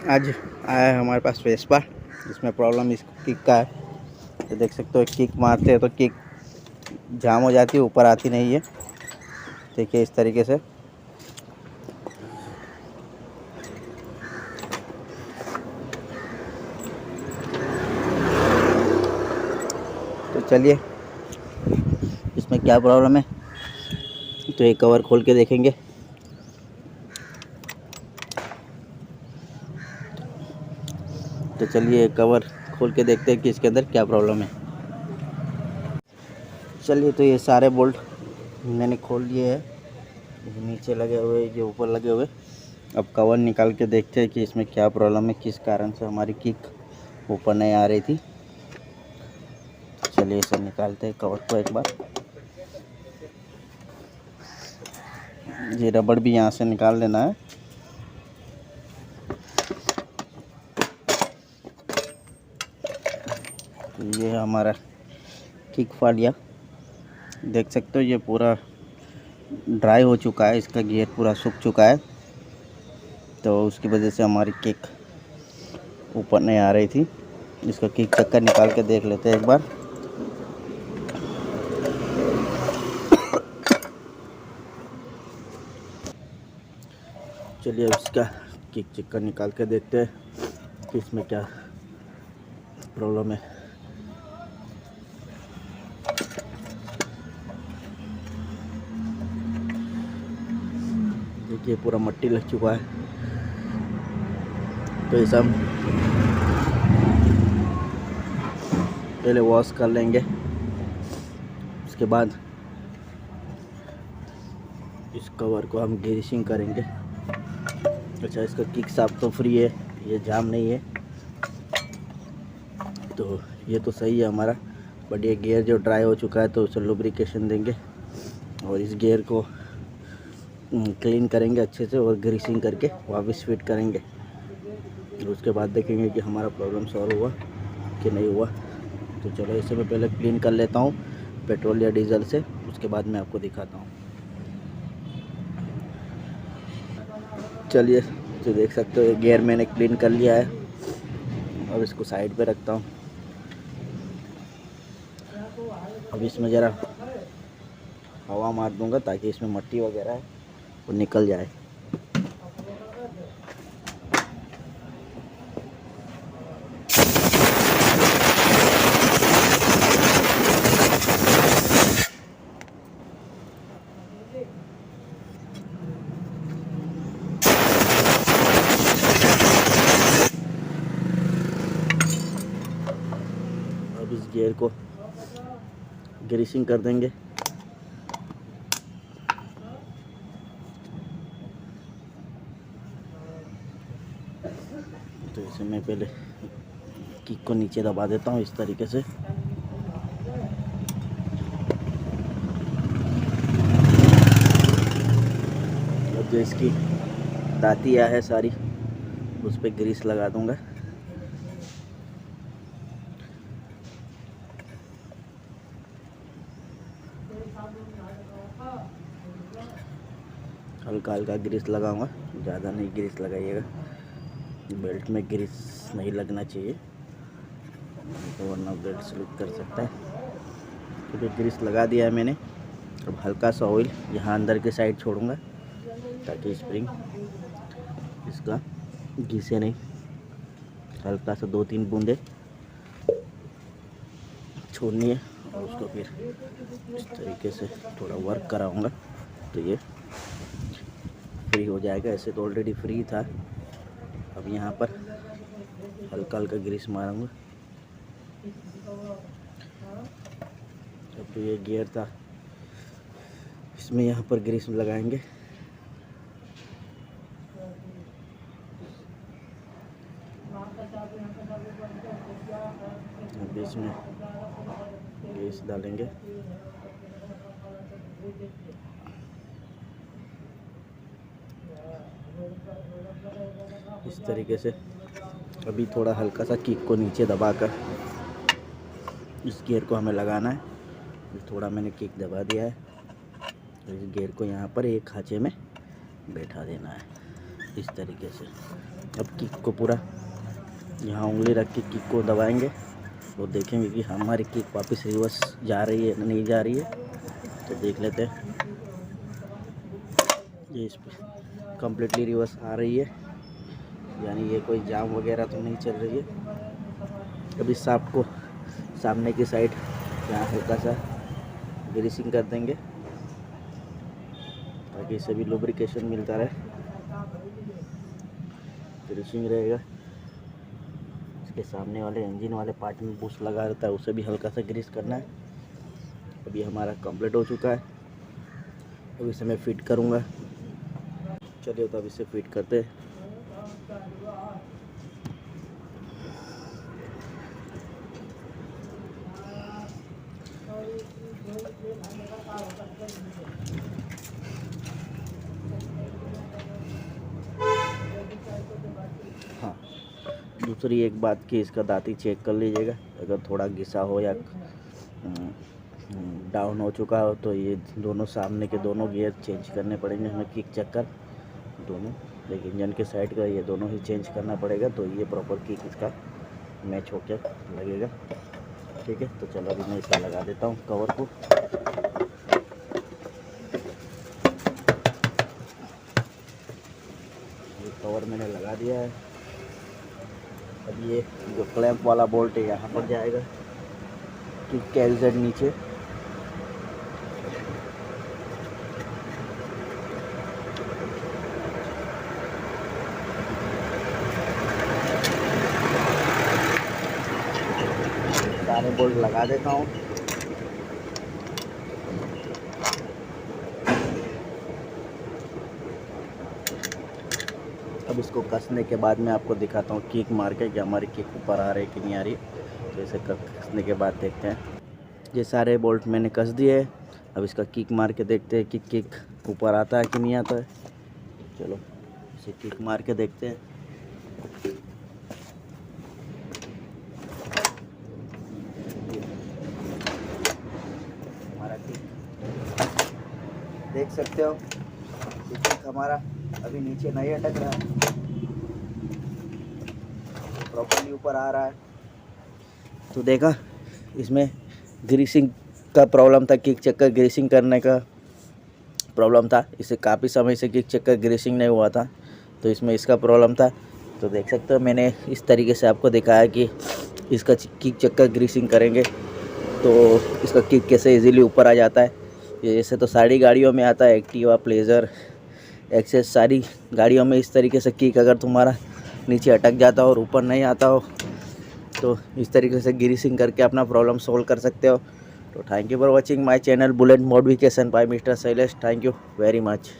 आज आया है हमारे पास वेस्पा। इसमें प्रॉब्लम इस किक का है। तो देख सकते हो किक मारते हैं तो किक जाम हो जाती है, ऊपर आती नहीं है। देखिए इस तरीके से। तो चलिए इसमें क्या प्रॉब्लम है तो ये कवर खोल के देखेंगे। तो चलिए कवर खोल के देखते हैं कि इसके अंदर क्या प्रॉब्लम है। चलिए तो ये सारे बोल्ट मैंने खोल लिए हैं, नीचे लगे हुए, ये ऊपर लगे हुए। अब कवर निकाल के देखते हैं कि इसमें क्या प्रॉब्लम है, किस कारण से हमारी किक ऊपर नहीं आ रही थी। चलिए इसे निकालते हैं कवर को एक बार। ये रबड़ भी यहाँ से निकाल लेना है। तो ये हमारा किक फाड़िया, देख सकते हो ये पूरा ड्राई हो चुका है, इसका गियर पूरा सूख चुका है। तो उसकी वजह से हमारी किक ऊपर नहीं आ रही थी। इसका किक चक्कर निकाल के देख लेते हैं एक बार। चलिए इसका किक चक्कर निकाल के देखते हैं कि इसमें क्या प्रॉब्लम है। देखिए पूरा मट्टी लग चुका है। तो ये सब पहले वॉश कर लेंगे, उसके बाद इस कवर को हम ग्रीसिंग करेंगे। अच्छा इसका किक साफ तो फ्री है, ये जाम नहीं है, तो ये तो सही है हमारा। बट ये गियर जो ड्राई हो चुका है तो उसे लुब्रिकेशन देंगे और इस गियर को क्लीन करेंगे अच्छे से और ग्रीसिंग करके वापस फिट करेंगे। और उसके बाद देखेंगे कि हमारा प्रॉब्लम सॉल्व हुआ कि नहीं हुआ। तो चलो इसे मैं पहले क्लीन कर लेता हूँ पेट्रोल या डीजल से, उसके बाद मैं आपको दिखाता हूँ। चलिए तो देख सकते हो ये गियर मैंने क्लीन कर लिया है। अब इसको साइड पे रखता हूँ। अब इसमें ज़रा हवा मार दूँगा ताकि इसमें मट्टी वगैरह है वो निकल जाए। अब इस गियर को ग्रीसिंग कर देंगे। तो इसे मैं पहले किक को नीचे दबा देता हूँ इस तरीके से। अब जो इसकी दातियाँ है सारी उस पर ग्रीस लगा दूँगा। हल्का हल्का ग्रीस लगाऊंगा, ज़्यादा नहीं ग्रीस लगाइएगा। बेल्ट में ग्रीस नहीं लगना चाहिए तो वरना बेल्ट स्लिप कर सकता है। क्योंकि ग्रीस लगा दिया है मैंने। अब हल्का सा ऑयल यहाँ अंदर के साइड छोड़ूंगा ताकि स्प्रिंग इसका घिसे नहीं। हल्का सा 2-3 बूंदे छोड़नी है और उसको फिर इस तरीके से थोड़ा वर्क कराऊंगा तो ये फ्री हो जाएगा। ऐसे तो ऑलरेडी फ्री था। अब यहाँ पर हल्का हल्का ग्रीस मारूंगा। अब तो ये गियर था इसमें यहाँ पर ग्रीस लगाएंगे। बीच में ग्रीस डालेंगे। इस तरीके से अभी थोड़ा हल्का सा किक को नीचे दबाकर इस गियर को हमें लगाना है। थोड़ा मैंने किक दबा दिया है तो इस गियर को यहाँ पर एक खांचे में बैठा देना है इस तरीके से। अब किक को पूरा यहाँ उंगली रख के किक को दबाएंगे, वो देखेंगे कि हमारी किक वापस रिवर्स जा रही है नहीं जा रही है। तो देख लेते हैं, ये इस पर कम्प्लीटली रिवर्स आ रही है, यानी ये कोई जाम वगैरह तो नहीं चल रही है। अब इस शाफ्ट को सामने की साइड यहाँ हल्का सा ग्रीसिंग कर देंगे ताकि इसे भी लुब्रिकेशन मिलता रहे, ग्रीसिंग रहेगा। इसके सामने वाले इंजन वाले पार्ट में बूस्ट लगा रहता है, उसे भी हल्का सा ग्रीस करना है। अभी हमारा कंप्लीट हो चुका है, अब इसे मैं फिट करूँगा। चलिए तो अब इसे फिट करते हैं। हाँ, दूसरी एक बात कि इसका दांती चेक कर लीजिएगा, अगर थोड़ा घिसा हो या डाउन हो चुका हो तो ये दोनों सामने के दोनों गियर चेंज करने पड़ेंगे हमें, किक चक्कर दोनों, लेकिन इंजन के साइड का ये दोनों ही चेंज करना पड़ेगा, तो ये प्रॉपर किक इसका मैच होकर लगेगा। ठीक है, तो चलो अभी मैं इसका लगा देता हूँ कवर को। ये कवर मैंने लगा दिया है। अब ये जो क्लैंप वाला बोल्ट है यहाँ पर जाएगा, किक के एग्जैक्ट नीचे। सारे बोल्ट लगा देता हूँ। अब इसको कसने के बाद मैं आपको दिखाता हूँ किक मार के कि हमारी किक ऊपर आ रही है कि नहीं आ रही है। तो इसे कसने के बाद देखते हैं। ये सारे बोल्ट मैंने कस दिए हैं, अब इसका किक मार के देखते हैं कि किक ऊपर आता है कि नहीं आता है। चलो इसे किक मार के देखते हैं। हमारा किक देख सकते हो, किक हमारा अभी नीचे नहीं अटक रहा है, प्रॉपर्ली ऊपर आ रहा है। तो देखा, इसमें ग्रीसिंग का प्रॉब्लम था, किक चक्कर ग्रीसिंग करने का प्रॉब्लम था। इसे काफ़ी समय से किक चक्कर ग्रीसिंग नहीं हुआ था, तो इसमें इसका प्रॉब्लम था। तो देख सकते हो मैंने इस तरीके से आपको दिखाया कि इसका किक चक्कर ग्रीसिंग करेंगे तो इसका किक कैसे इजीली ऊपर आ जाता है। ये जैसे तो सारी गाड़ियों में आता है, एक्टिवा, प्लेजर, एक्सेस, सारी गाड़ियों में इस तरीके से किक अगर तुम्हारा नीचे अटक जाता हो और ऊपर नहीं आता हो तो इस तरीके से ग्रीसिंग करके अपना प्रॉब्लम सोल्व कर सकते हो। तो thank you for watching my channel bullet modification by mister Shailesh. Thank you very much.